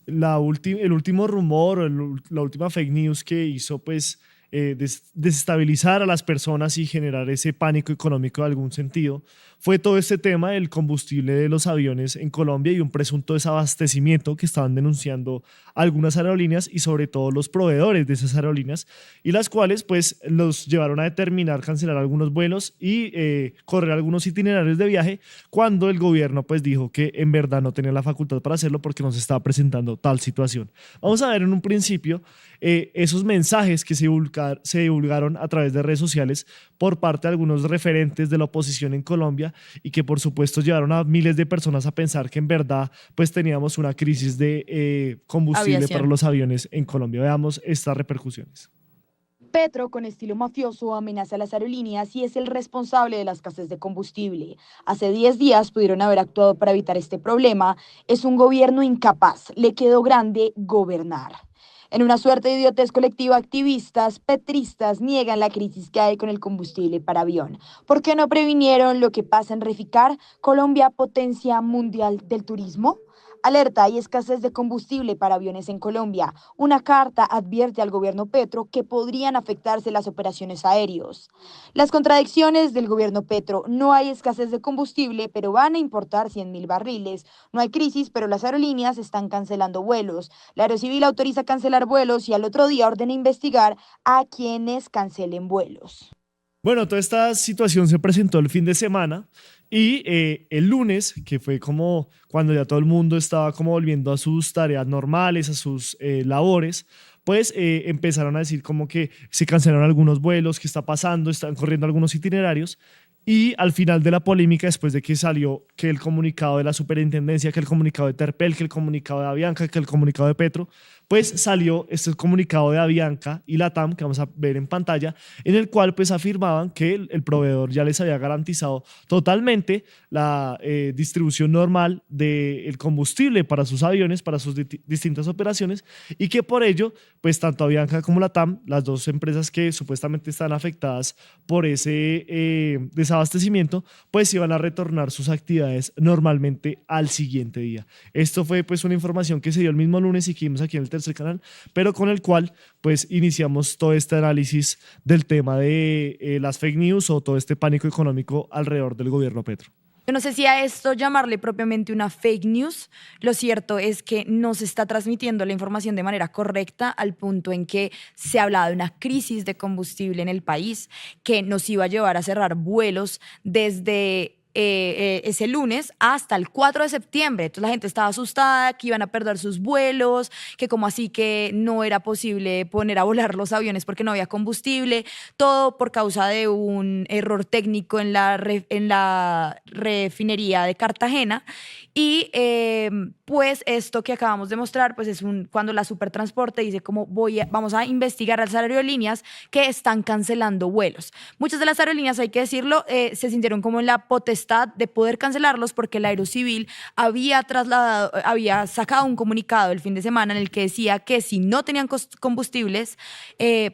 el último rumor o la última fake news que hizo pues desestabilizar a las personas y generar ese pánico económico de algún sentido fue todo este tema del combustible de los aviones en Colombia y un presunto desabastecimiento que estaban denunciando algunas aerolíneas y sobre todo los proveedores de esas aerolíneas, y las cuales pues los llevaron a determinar cancelar algunos vuelos y correr algunos itinerarios de viaje, cuando el gobierno pues dijo que en verdad no tenía la facultad para hacerlo porque no se estaba presentando tal situación. Vamos a ver en un principio esos mensajes que se divulgaron a través de redes sociales por parte de algunos referentes de la oposición en Colombia, y que por supuesto llevaron a miles de personas a pensar que en verdad pues teníamos una crisis de combustible para Aviación. los aviones en Colombia. Veamos estas repercusiones. Petro, con estilo mafioso, amenaza a las aerolíneas y es el responsable de la escasez de combustible. Hace 10 días pudieron haber actuado para evitar este problema. Es un gobierno incapaz. Le quedó grande gobernar. En una suerte de idiotez colectiva, activistas petristas niegan la crisis que hay con el combustible para avión. ¿Por qué no previnieron lo que pasa en Reficar, Colombia, potencia mundial del turismo? Alerta, hay escasez de combustible para aviones en Colombia. Una carta advierte al gobierno Petro que podrían afectarse las operaciones aéreas. Las contradicciones del gobierno Petro: no hay escasez de combustible, pero van a importar 100.000 barriles. No hay crisis, pero las aerolíneas están cancelando vuelos. La Aerocivil autoriza cancelar vuelos y al otro día ordena investigar a quienes cancelen vuelos. Bueno, toda esta situación se presentó el fin de semana y el lunes, que fue como cuando ya todo el mundo estaba como volviendo a sus tareas normales, a sus labores, pues empezaron a decir como que se cancelaron algunos vuelos, qué está pasando, están corriendo algunos itinerarios. Y al final de la polémica, después de que salió que el comunicado de la superintendencia, que el comunicado de Terpel, que el comunicado de Avianca, que el comunicado de Petro, pues salió este comunicado de Avianca y Latam, que vamos a ver en pantalla, en el cual pues afirmaban que el proveedor ya les había garantizado totalmente la distribución normal del combustible para sus aviones, para sus distintas operaciones, y que por ello, pues tanto Avianca como Latam, las dos empresas que supuestamente están afectadas por ese desabastecimiento, pues iban a retornar sus actividades normalmente al siguiente día. Esto fue pues una información que se dio el mismo lunes y que vimos aquí en el tercer canal, pero con el cual pues iniciamos todo este análisis del tema de las fake news o todo este pánico económico alrededor del gobierno Petro. Yo no sé si a esto llamarle propiamente una fake news. Lo cierto es que no se está transmitiendo la información de manera correcta, al punto en que se hablaba de una crisis de combustible en el país que nos iba a llevar a cerrar vuelos desde ese lunes hasta el 4 de septiembre. Entonces la gente estaba asustada, que iban a perder sus vuelos, que como así que no era posible poner a volar los aviones porque no había combustible, todo por causa de un error técnico en en la refinería de Cartagena. Y pues esto que acabamos de mostrar, pues es cuando la Supertransporte dice como vamos a investigar a las aerolíneas que están cancelando vuelos. Muchas de las aerolíneas, hay que decirlo, se sintieron como en la potestad de poder cancelarlos porque la Aerocivil había sacado un comunicado el fin de semana en el que decía que si no tenían combustibles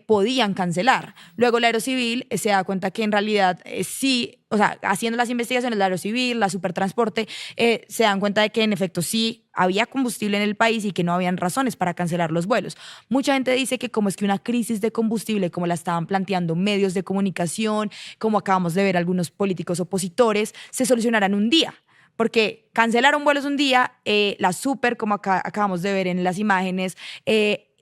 podían cancelar. Luego la Aerocivil se da cuenta que en realidad sí, o sea, haciendo las investigaciones, la Aerocivil, la Supertransporte, se dan cuenta de que en efecto sí había combustible en el país y que no habían razones para cancelar los vuelos. Mucha gente dice que como es que una crisis de combustible, como la estaban planteando medios de comunicación, como acabamos de ver algunos políticos opositores, se solucionará en un día. Porque cancelaron vuelos un día, la Super, como acabamos de ver en las imágenes,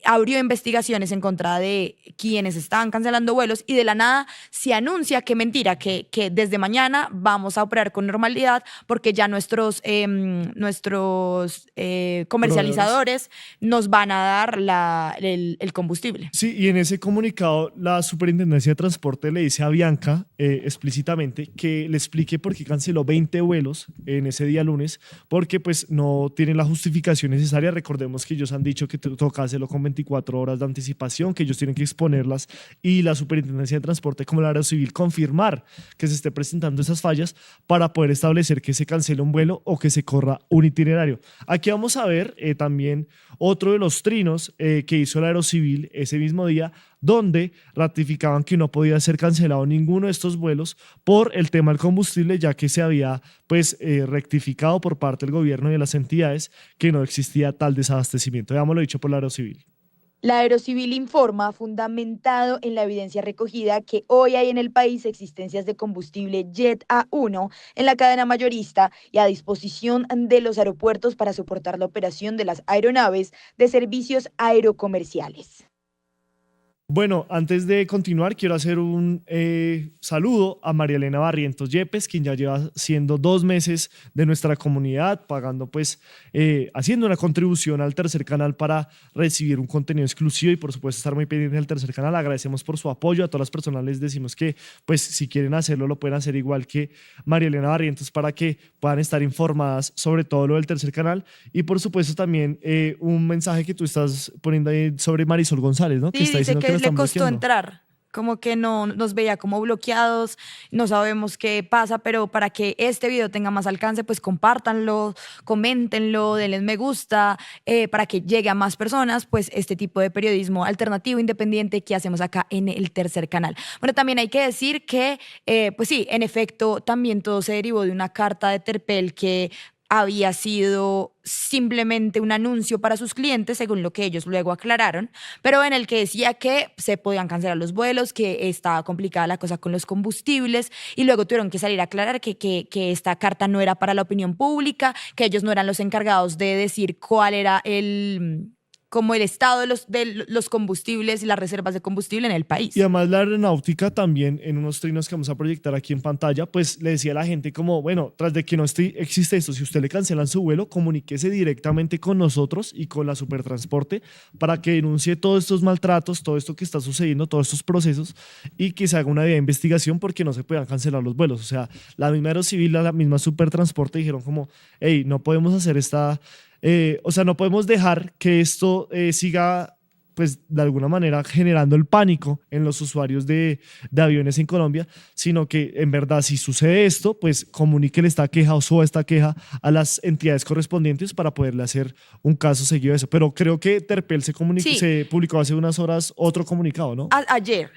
abrió investigaciones en contra de quienes estaban cancelando vuelos y de la nada se anuncia que mentira, que desde mañana vamos a operar con normalidad porque ya nuestros Proveedores. comercializadores nos van a dar el combustible. Sí, y en ese comunicado la Superintendencia de Transporte le dice a Bianca explícitamente que le explique por qué canceló 20 vuelos en ese día lunes, porque pues no tienen la justificación necesaria. Recordemos que ellos han dicho que toca hacerlo con 24 horas de anticipación, que ellos tienen que exponerlas, y la Superintendencia de Transporte como la Aerocivil confirmar que se esté presentando esas fallas para poder establecer que se cancele un vuelo o que se corra un itinerario. Aquí vamos a ver también otro de los trinos que hizo la Aerocivil ese mismo día donde ratificaban que no podía ser cancelado ninguno de estos vuelos por el tema del combustible, ya que se había pues rectificado por parte del gobierno y de las entidades que no existía tal desabastecimiento. Veamos lo dicho por la Aerocivil. La Aerocivil informa, fundamentado en la evidencia recogida, que hoy hay en el país existencias de combustible Jet A1 en la cadena mayorista y a disposición de los aeropuertos para soportar la operación de las aeronaves de servicios aerocomerciales. Bueno, antes de continuar, quiero hacer un saludo a María Elena Barrientos Yepes, quien ya lleva siendo 2 meses de nuestra comunidad, pagando pues, haciendo una contribución al Tercer Canal para recibir un contenido exclusivo y por supuesto estar muy pendientes del Tercer Canal. Agradecemos por su apoyo. A todas las personas les decimos que pues si quieren hacerlo, lo pueden hacer igual que María Elena Barrientos para que puedan estar informadas sobre todo lo del Tercer Canal. Y por supuesto también un mensaje que tú estás poniendo ahí sobre Marisol González, ¿no? Que Sí, está dice diciendo que que lo le están costó bloqueando. entrar, como que no nos veía como bloqueados, no sabemos qué pasa, pero para que este video tenga más alcance, pues compártanlo, coméntenlo, denle me gusta, para que llegue a más personas, pues este tipo de periodismo alternativo, independiente que hacemos acá en el Tercer Canal. Bueno, también hay que decir que, pues sí, en efecto, también todo se derivó de una carta de Terpel que había sido simplemente un anuncio para sus clientes, según lo que ellos luego aclararon, pero en el que decía que se podían cancelar los vuelos, que estaba complicada la cosa con los combustibles, y luego tuvieron que salir a aclarar que esta carta no era para la opinión pública, que ellos no eran los encargados de decir cuál era como el estado de los combustibles y las reservas de combustible en el Y país. además la aeronáutica también, en unos trinos que vamos a proyectar aquí en pantalla, pues le decía a la gente como, bueno, tras de que no existe esto, si usted le cancelan su vuelo, comuníquese directamente con nosotros y con la Supertransporte para que denuncie todos estos maltratos, todo esto que está sucediendo, todos estos procesos y que se haga una debida investigación porque no se puedan cancelar los vuelos. O sea, la misma Aerocivil, la misma Supertransporte dijeron como, hey, no podemos hacer o sea, no podemos dejar que esto siga pues de alguna manera generando el pánico en los usuarios de aviones en Colombia, sino que en verdad si sucede esto, pues comuníquele esta queja o suba esta queja a las entidades correspondientes para poderle hacer un caso seguido de eso. Pero creo que Terpel Sí, se publicó hace unas horas otro comunicado, ¿no? ayer.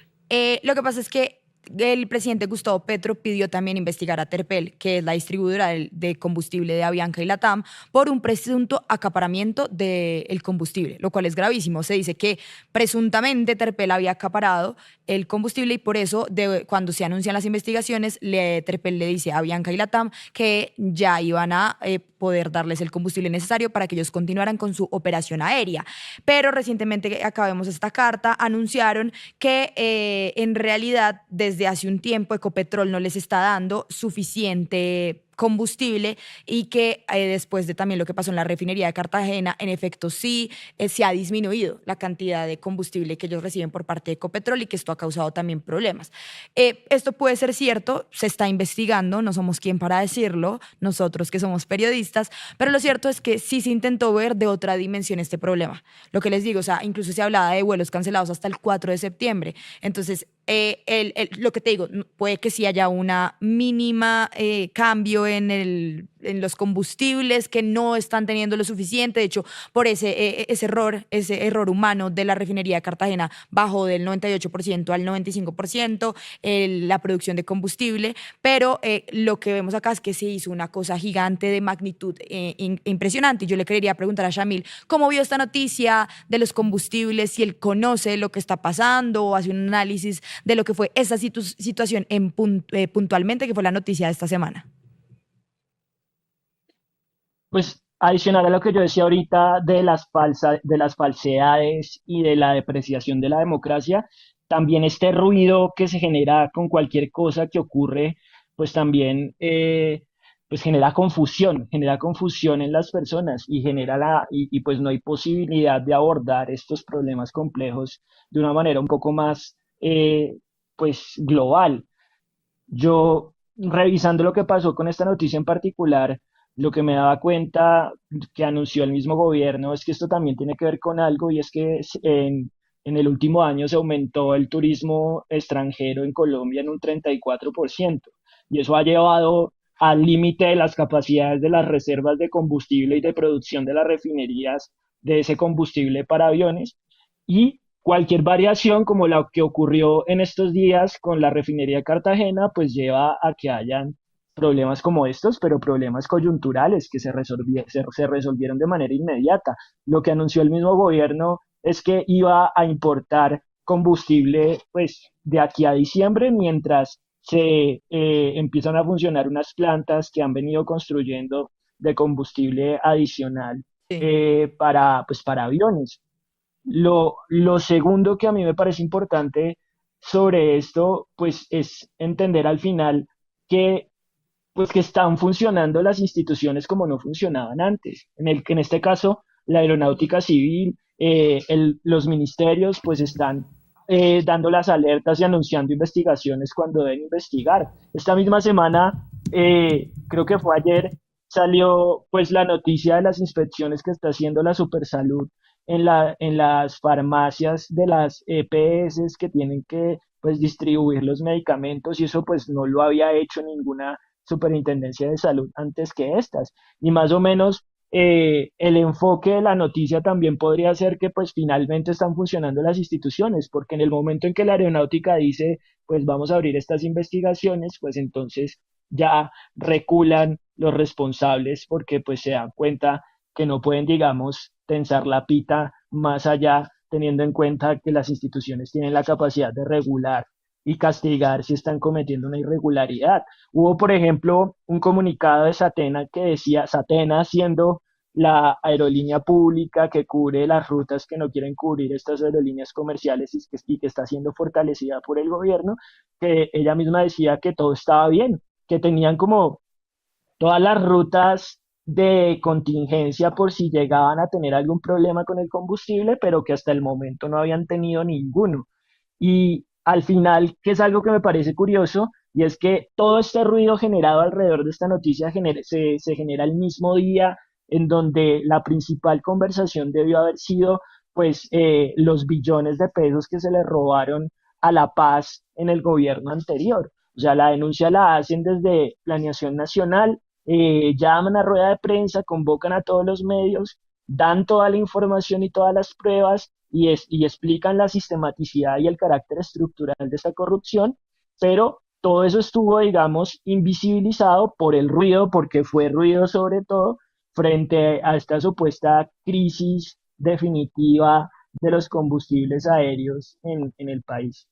Lo que pasa es que el presidente Gustavo Petro pidió también investigar a Terpel, que es la distribuidora de combustible de Avianca y Latam, por un presunto acaparamiento del combustible, lo cual es gravísimo. Se dice que presuntamente Terpel había acaparado el combustible y por eso cuando se anuncian las investigaciones, Terpel le dice a Avianca y Latam que ya iban a poder darles el combustible necesario para que ellos continuaran con su operación aérea. Pero recientemente acabamos esta carta, anunciaron que en realidad desde hace un tiempo Ecopetrol no les está dando suficiente combustible y que después de también lo que pasó en la refinería de Cartagena, en efecto sí se ha disminuido la cantidad de combustible que ellos reciben por parte de Ecopetrol y que esto ha causado también problemas. Esto puede ser cierto, se está investigando, no somos quien para decirlo, nosotros que somos periodistas, pero lo cierto es que sí se intentó ver de otra dimensión este problema. Lo que les digo, o sea, incluso se hablaba de vuelos cancelados hasta el 4 de septiembre. Entonces, lo que te digo, puede que sí haya una mínima cambio en los combustibles que no están teniendo lo suficiente. De hecho, por ese error humano de la refinería de Cartagena bajó del 98% al 95% la producción de combustible, pero lo que vemos acá es que se hizo una cosa gigante de magnitud impresionante. Y yo le quería preguntar a Shamil, ¿cómo vio esta noticia de los combustibles? Si él conoce lo que está pasando o hace un análisis de lo que fue esa situación puntualmente, que fue la noticia de esta semana. Pues adicional a lo que yo decía ahorita de las falsedades y de la depreciación de la democracia, también este ruido que se genera con cualquier cosa que ocurre, pues también pues genera confusión en las personas y y pues no hay posibilidad de abordar estos problemas complejos de una manera un poco más pues global. Yo, revisando lo que pasó con esta noticia en particular, lo que me daba cuenta que anunció el mismo gobierno es que esto también tiene que ver con algo y es que en el último año se aumentó el turismo extranjero en Colombia en un 34% y eso ha llevado al límite de las capacidades de las reservas de combustible y de producción de las refinerías de ese combustible para aviones y cualquier variación como la que ocurrió en estos días con la refinería de Cartagena, pues lleva a que hayan problemas como estos, pero problemas coyunturales que se resolvieron de manera inmediata. Lo que anunció el mismo gobierno es que iba a importar combustible pues de aquí a diciembre mientras se empiezan a funcionar unas plantas que han venido construyendo de combustible adicional Sí. para aviones. Lo segundo que a mí me parece importante sobre esto, pues es entender al final que, pues, que están funcionando las instituciones como no funcionaban antes. En este caso, la aeronáutica civil, los ministerios, pues están dando las alertas y anunciando investigaciones cuando deben investigar. Esta misma semana, creo que fue ayer, salió pues la noticia de las inspecciones que está haciendo la Supersalud en las farmacias de las EPS que tienen que pues distribuir los medicamentos y eso pues no lo había hecho ninguna superintendencia de salud antes que estas. Y más o menos el enfoque de la noticia también podría ser que pues finalmente están funcionando las instituciones, porque en el momento en que la aeronáutica dice pues vamos a abrir estas investigaciones, pues entonces ya reculan los responsables porque pues se dan cuenta que no pueden, digamos, tensar la pita más allá, teniendo en cuenta que las instituciones tienen la capacidad de regular y castigar si están cometiendo una irregularidad. Hubo, por ejemplo, un comunicado de Satena que decía, Satena siendo la aerolínea pública que cubre las rutas que no quieren cubrir estas aerolíneas comerciales y que está siendo fortalecida por el gobierno, que ella misma decía que todo estaba bien, que tenían como todas las rutas de contingencia por si llegaban a tener algún problema con el combustible, pero que hasta el momento no habían tenido ninguno. Y al final, que es algo que me parece curioso, y es que todo este ruido generado alrededor de esta noticia se genera el mismo día en donde la principal conversación debió haber sido pues los billones de pesos que se le robaron a La Paz en el gobierno anterior. O sea, la denuncia la hacen desde Planeación Nacional, llaman a rueda de prensa, convocan a todos los medios, dan toda la información y todas las pruebas y explican la sistematicidad y el carácter estructural de esta corrupción, pero todo eso estuvo, digamos, invisibilizado por el ruido, porque fue ruido sobre todo, frente a esta supuesta crisis definitiva de los combustibles aéreos en el país.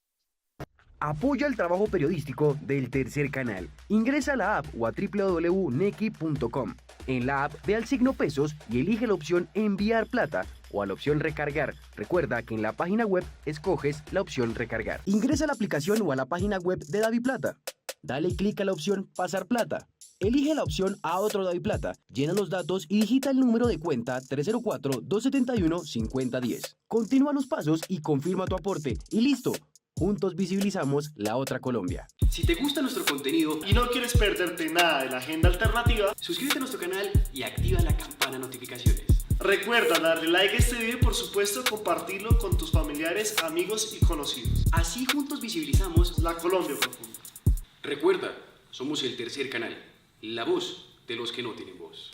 Apoya el trabajo periodístico del Tercer Canal. Ingresa a la app o a www.nequi.com. En la app ve al signo pesos y elige la opción enviar plata o a la opción recargar. Recuerda que en la página web escoges la opción recargar. Ingresa a la aplicación o a la página web de DaviPlata. Dale clic a la opción pasar plata. Elige la opción a otro DaviPlata, llena los datos y digita el número de cuenta 304-271-5010. Continúa los pasos y confirma tu aporte y listo. Juntos visibilizamos la otra Colombia. Si te gusta nuestro contenido Y no quieres perderte nada de la agenda alternativa, suscríbete a nuestro canal y activa la campana de notificaciones. recuerda darle like a este video y por supuesto compartirlo con tus familiares, amigos y conocidos. Así juntos visibilizamos. La Colombia profunda. Recuerda, somos el Tercer Canal, la voz de los que no tienen voz.